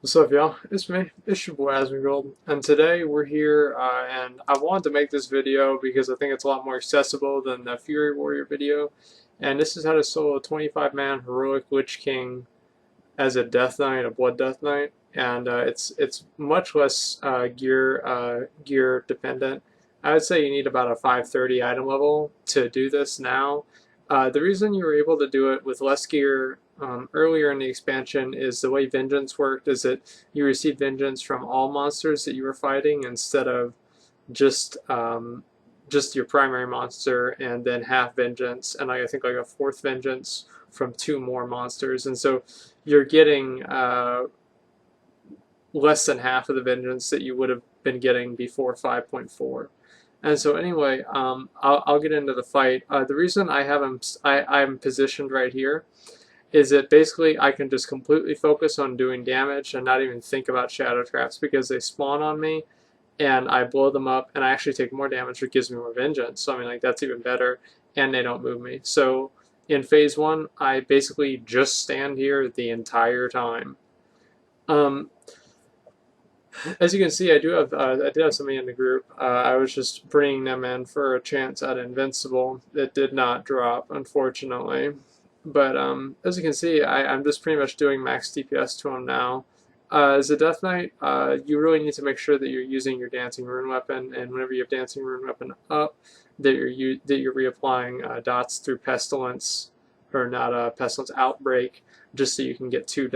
What's up, y'all? It's me. It's your boy Asmongold, and today we're here, and I wanted to make this video because I think it's a lot more accessible than the Fury Warrior video. And this is how to solo a 25-man heroic Lich King as a Death Knight, a Blood Death Knight, and it's much less gear dependent. I would say you need about a 530 item level to do this now. The reason you were able to do it with less gear earlier in the expansion is the way Vengeance worked. Is that you received Vengeance from all monsters that you were fighting instead of just just your primary monster and then half Vengeance and I think like a fourth Vengeance from two more monsters, and so you're getting less than half of the Vengeance that you would have been getting before 5.4. And so anyway, I'll get into the fight. The reason I have I'm positioned right here is that basically I can just completely focus on doing damage and not even think about shadow traps because they spawn on me and I blow them up and I actually take more damage, which gives me more vengeance. So I mean, like, that's even better, and they don't move me. So in phase one, I basically just stand here the entire time. Um, as you can see, I did have somebody in the group. I was just bringing them in for a chance at Invincible. It did not drop, unfortunately. But as you can see, I'm just pretty much doing max DPS to him now. As a Death Knight, you really need to make sure that you're using your Dancing Rune weapon, and whenever you have Dancing Rune weapon up, that you're reapplying dots through Pestilence, or not Pestilence, Outbreak, just so you can get two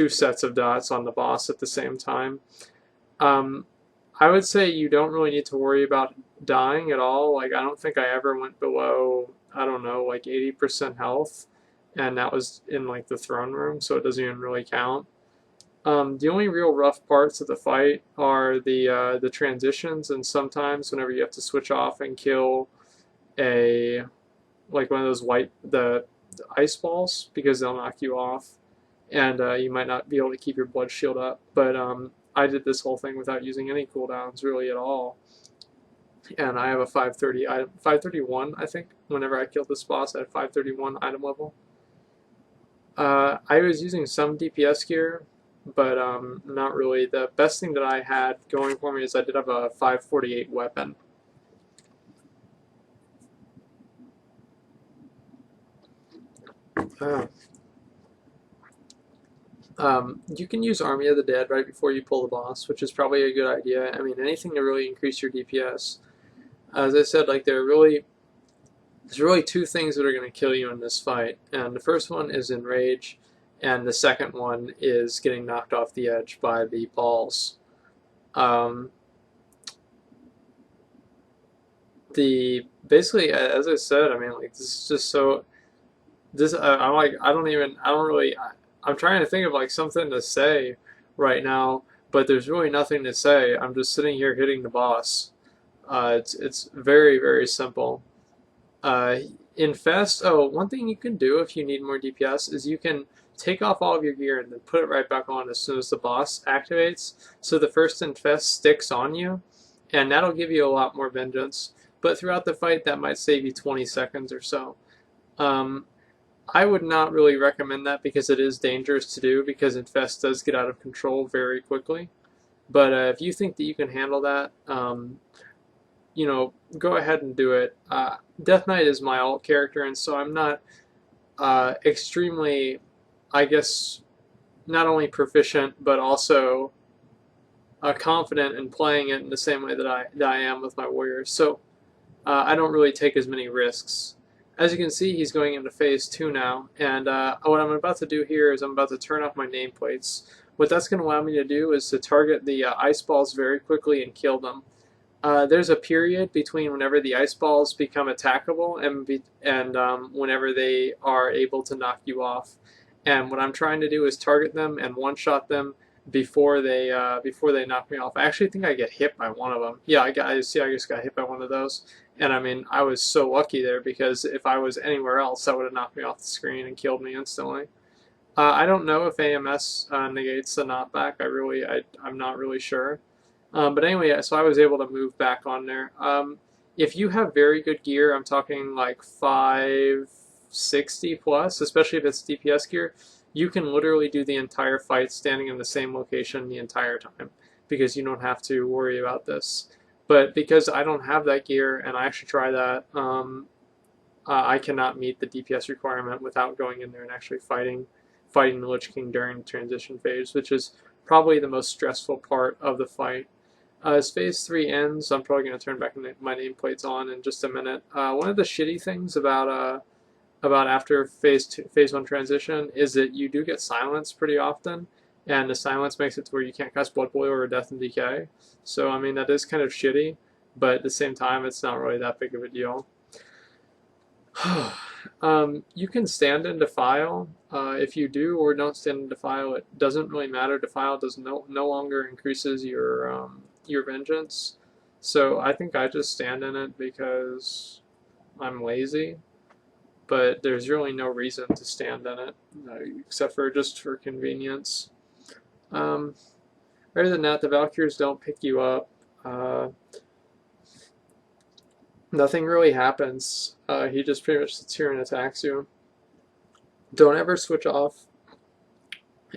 sets of dots on the boss at the same time. Um, I would say you don't really need to worry about dying at all. Like, I don't think I ever went below, I don't know, like 80% health, and that was in like the throne room, so it doesn't even really count. The only real rough parts of the fight are the transitions, and sometimes whenever you have to switch off and kill a like one of those the ice balls, because they'll knock you off and you might not be able to keep your blood shield up. But I did this whole thing without using any cooldowns really at all, and I have a 530 item, 531 I think. Whenever I killed this boss, I had 531 item level. I was using some DPS gear, but not really. The best thing that I had going for me is I did have a 548 weapon. You can use Army of the Dead right before you pull the boss, which is probably a good idea. I mean, anything to really increase your DPS. As I said, like, there's really two things that are going to kill you in this fight, and the first one is Enrage, and the second one is getting knocked off the edge by the balls. Basically, as I said, I mean, like, this is just so. I'm like, I don't really. I'm trying to think of like something to say right now, but there's really nothing to say. I'm just sitting here hitting the boss. It's very, very simple. Infest. Oh, one thing you can do if you need more DPS is you can take off all of your gear and then put it right back on as soon as the boss activates. So the first infest sticks on you, and that'll give you a lot more vengeance. But throughout the fight, that might save you 20 seconds or so. I would not really recommend that because it is dangerous to do, because Infest does get out of control very quickly. But if you think that you can handle that, you know, go ahead and do it. Death Knight is my alt character, and so I'm not extremely, I guess, not only proficient, but also confident in playing it in the same way that I am with my warriors. So I don't really take as many risks. As you can see, he's going into phase 2 now, and what I'm about to do here is I'm about to turn off my nameplates. What that's going to allow me to do is to target the ice balls very quickly and kill them. There's a period between whenever the ice balls become attackable and whenever they are able to knock you off. And what I'm trying to do is target them and one-shot them before they knock me off. I actually think I get hit by one of them. Yeah, I just got hit by one of those. And I mean, I was so lucky there, because if I was anywhere else, that would have knocked me off the screen and killed me instantly. I don't know if AMS negates the knockback. I'm not really sure. But anyway, so I was able to move back on there. If you have very good gear, I'm talking like 560 plus, especially if it's DPS gear, you can literally do the entire fight standing in the same location the entire time because you don't have to worry about this. But because I don't have that gear and I actually try that, I cannot meet the DPS requirement without going in there and actually fighting the Lich King during the transition phase, which is probably the most stressful part of the fight. As phase 3 ends, I'm probably going to turn back my nameplates on in just a minute. One of the shitty things about after phase 1 transition is that you do get silence pretty often, and the silence makes it to where you can't cast Blood Boil or Death and Decay. So I mean that is kind of shitty, but at the same time it's not really that big of a deal. You can stand in Defile. If you do or don't stand in Defile, it doesn't really matter. Defile does no longer increases your vengeance. So I think I just stand in it because I'm lazy. But there's really no reason to stand in it, except for just for convenience. Other than that, the Valkyries don't pick you up. Nothing really happens. He just pretty much sits here and attacks you. Don't ever switch off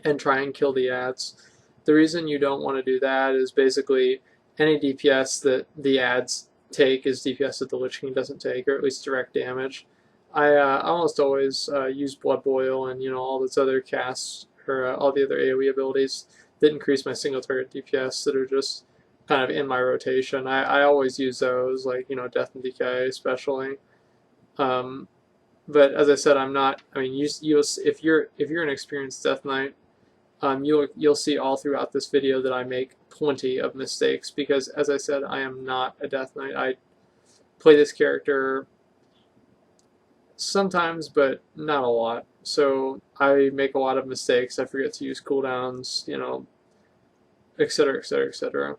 and try and kill the ads. The reason you don't want to do that is basically any DPS that the ads take is DPS that the Lich King doesn't take, or at least direct damage. I almost always use Blood Boil and all those other casts or all the other AoE abilities that increase my single target DPS that are just kind of in my rotation. I always use those, like Death and Decay especially. But as I said, I'm not. I mean, if you're an experienced DeathKnight, you'll see all throughout this video that I make plenty of mistakes because, as I said, I am not a DeathKnight. I play this character sometimes, but not a lot. So I make a lot of mistakes. I forget to use cooldowns, etc., etc., etc.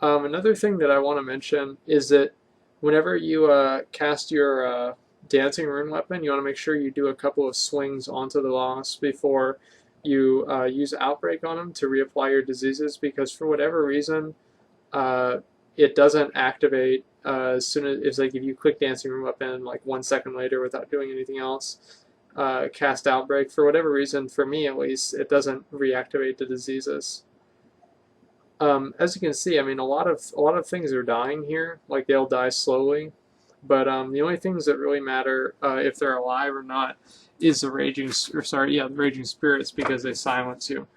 Another thing that I want to mention is that whenever you cast your Dancing Rune weapon, you want to make sure you do a couple of swings onto the boss before you use Outbreak on him to reapply your diseases, because for whatever reason, it doesn't activate as soon as it's like if you click Dancing Rune weapon like 1 second later without doing anything else. Cast Outbreak, for whatever reason, for me at least, it doesn't reactivate the diseases. As you can see, I mean, a lot of things are dying here. Like they'll die slowly, but the only things that really matter if they're alive or not is the raging spirits, because they silence you.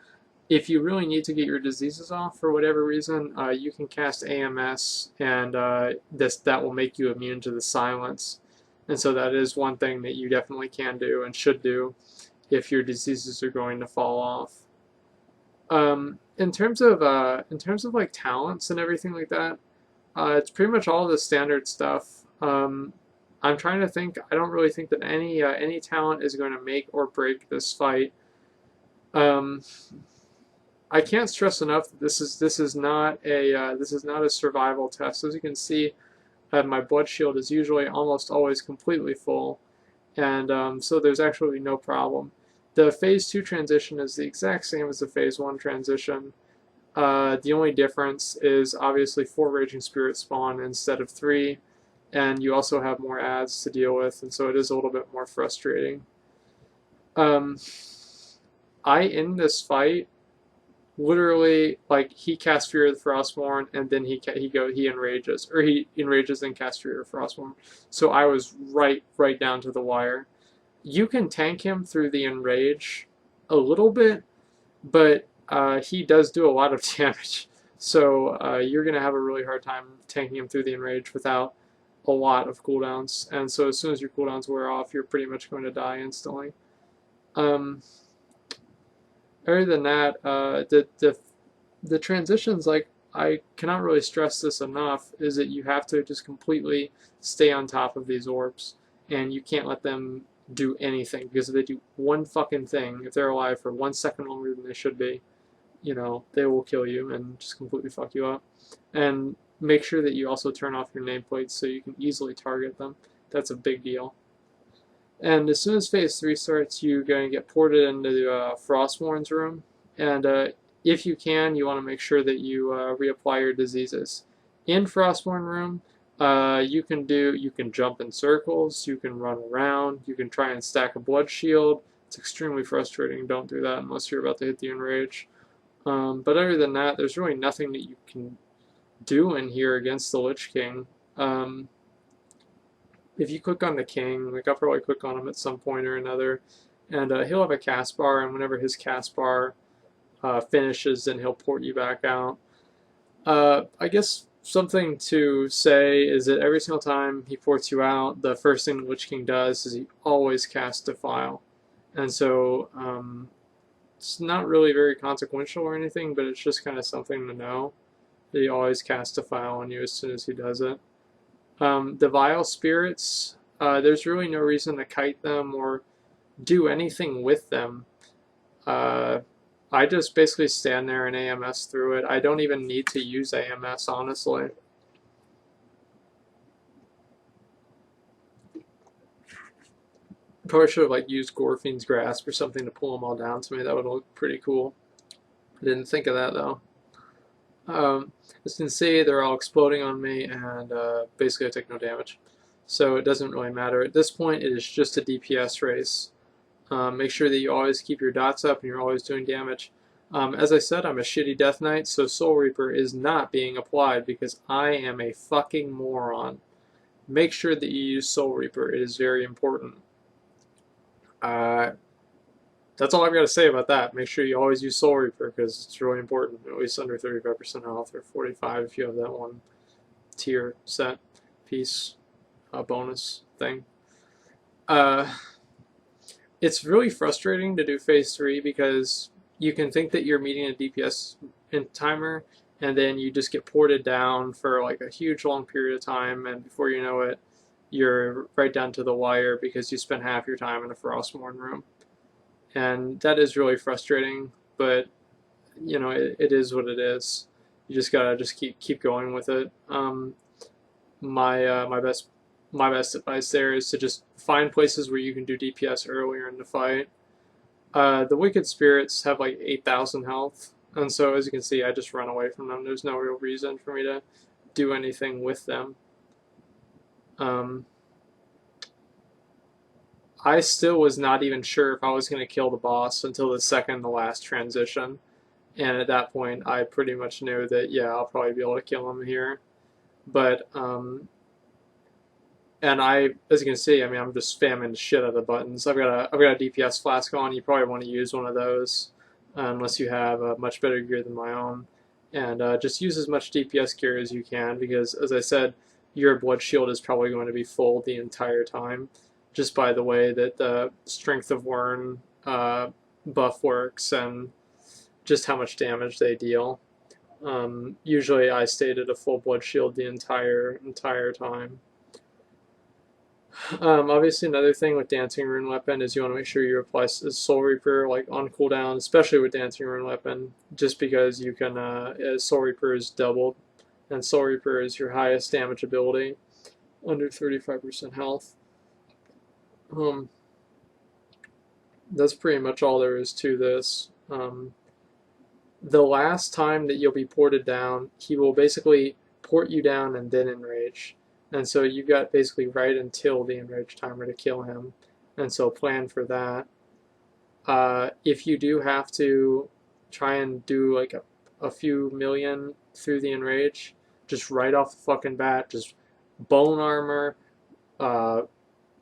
If you really need to get your diseases off for whatever reason, you can cast AMS, and that will make you immune to the silence. And so that is one thing that you definitely can do and should do if your diseases are going to fall off. In terms of like talents and everything like that, it's pretty much all the standard stuff. I'm trying to think. I don't really think that any talent is going to make or break this fight. I can't stress enough that this is not a survival test. As you can see, my blood shield is usually almost always completely full, and so there's actually no problem. The phase 2 transition is the exact same as the phase 1 transition. The only difference is obviously 4 Raging Spirits spawn instead of 3, and you also have more ads to deal with, and so it is a little bit more frustrating. I end this fight literally, like, he casts Fury of the Frostmourne, and then he enrages, or he enrages and casts Fury of the Frostmourne. So I was right down to the wire. You can tank him through the enrage a little bit, but he does do a lot of damage. So you're going to have a really hard time tanking him through the enrage without a lot of cooldowns. And so as soon as your cooldowns wear off, you're pretty much going to die instantly. Other than that, the transitions, like, I cannot really stress this enough, is that you have to just completely stay on top of these orbs, and you can't let them do anything, because if they do one fucking thing, if they're alive for 1 second longer than they should be, they will kill you and just completely fuck you up. And make sure that you also turn off your nameplates so you can easily target them. That's a big deal. And as soon as phase 3 starts, you're going to get ported into Frostmourne's room, and if you can, you want to make sure that you reapply your diseases. In Frostmourne room, you can jump in circles, you can run around, you can try and stack a blood shield, It's extremely frustrating. Don't do that unless you're about to hit the enrage. But other than that, there's really nothing that you can do in here against the Lich King. If you click on the King, like I'll probably click on him at some point or another, and he'll have a cast bar, and whenever his cast bar finishes, then he'll port you back out. I guess something to say is that every single time he ports you out, the first thing the Lich King does is he always casts Defile. And so it's not really very consequential or anything, but it's just kind of something to know that he always casts Defile on you as soon as he does it. The Vile Spirits, there's really no reason to kite them or do anything with them. I just basically stand there and AMS through it. I don't even need to use AMS, honestly. Probably should have used Gorfine's Grasp or something to pull them all down to me. That would look pretty cool. I didn't think of that though. As you can see, they're all exploding on me, and basically I take no damage. So it doesn't really matter. At this point, it is just a DPS race. Make sure that you always keep your dots up and you're always doing damage. As I said, I'm a shitty DeathKnight, so Soul Reaper is not being applied because I am a fucking moron. Make sure that you use Soul Reaper. It is very important. That's all I've got to say about that. Make sure you always use Soul Reaper because it's really important. At least under 35% health, or 45 if you have that one tier set piece bonus thing. It's really frustrating to do phase 3 because you can think that you're meeting a DPS timer, and then you just get ported down for like a huge long period of time, and before you know it, you're right down to the wire because you spent half your time in a Frostmourne room. And that is really frustrating, but you know, it is what it is. You just gotta keep going with it. My best advice there is to just find places where you can do DPS earlier in the fight. The Wicked Spirits have like 8,000 health, and so as you can see, I just run away from them. There's no real reason for me to do anything with them. I still was not even sure if I was going to kill the boss until the second to last transition, and at that point I pretty much knew that, yeah, I'll probably be able to kill him here. But and as you can see, I mean, I'm just spamming the shit out of the buttons. I've got a DPS flask on. You probably want to use one of those unless you have much better gear than my own, and just use as much DPS gear as you can because, as I said, your blood shield is probably going to be full the entire time, just by the way that the Strength of Wyrn buff works and just how much damage they deal. Usually I stayed at a full blood shield the entire time. Obviously, another thing with Dancing Rune Weapon is you want to make sure you apply Soul Reaper on cooldown, especially with Dancing Rune Weapon, just because you can, Soul Reaper is doubled, and Soul Reaper is your highest damage ability, under 35% health. That's pretty much all there is to this. The last time that you'll be ported down, he will basically port you down and then enrage. And so you've got basically right until the enrage timer to kill him. And so plan for that. If you do have to try and do like a few million through the enrage, just right off the fucking bat, just bone armor,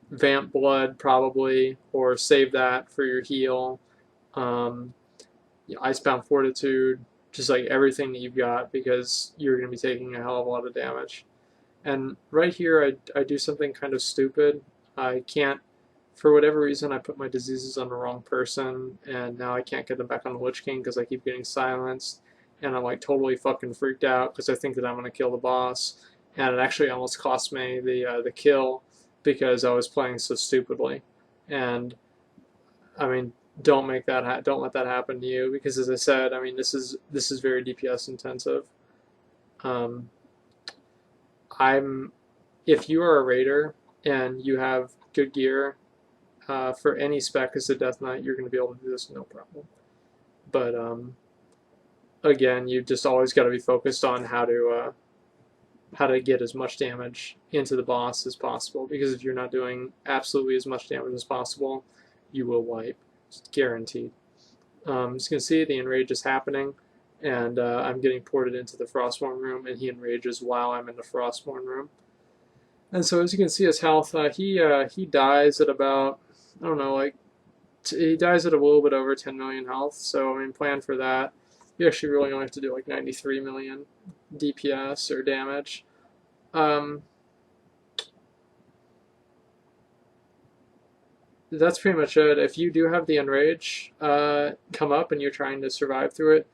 vamp blood probably, or save that for your heal. Icebound Fortitude, just like everything that you've got, because you're going to be taking a hell of a lot of damage. And right here, I do something kind of stupid. I can't, for whatever reason, I put my diseases on the wrong person, and now I can't get them back on the Lich King because I keep getting silenced, and I'm like totally fucking freaked out because I think that I'm going to kill the boss, and it actually almost cost me the kill because I was playing so stupidly. And I mean, don't let that happen to you, because as I said, I mean, this is very DPS intensive. If you are a raider and you have good gear for any spec as a DeathKnight, you're going to be able to do this no problem. But again, you just always got to be focused on how to get as much damage into the boss as possible, because if you're not doing absolutely as much damage as possible, you will wipe. It's guaranteed. As you can see, the enrage is happening, and I'm getting ported into the Frostborn room, and he enrages while I'm in the Frostborn room. And so as you can see, his health, he dies at about, I don't know, like, he dies at a little bit over 10 million health, so I mean, plan for that. You actually really only have to do like 93 million DPS or damage. That's pretty much it. If you do have the enrage come up and you're trying to survive through it,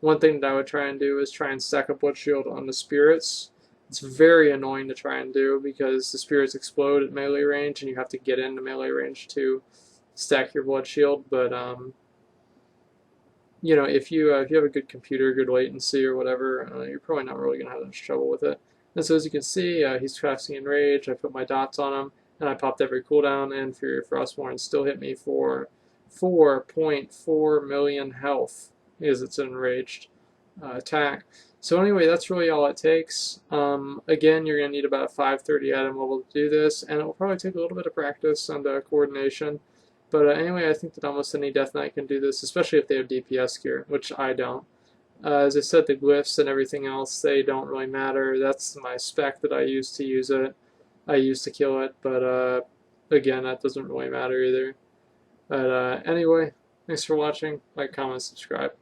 one thing that I would try and do is try and stack a blood shield on the spirits. It's very annoying to try and do because the spirits explode at melee range and you have to get into melee range to stack your blood shield. But you know, if you have a good computer, good latency or whatever, you're probably not really gonna have much trouble with it. And so as you can see, he's casting Enrage. I put my dots on him, and I popped every cooldown. And Fury of Frostborn still hit me for 4.4 million health because it's an enraged attack. So anyway, that's really all it takes. Again, you're gonna need about a 530 item level to do this, and it will probably take a little bit of practice and coordination. But anyway, I think that almost any DeathKnight can do this, especially if they have DPS gear, which I don't. As I said, the glyphs and everything else, they don't really matter. That's my spec that I use to use it. I use to kill it, but again, that doesn't really matter either. But anyway, thanks for watching. Like, comment, subscribe.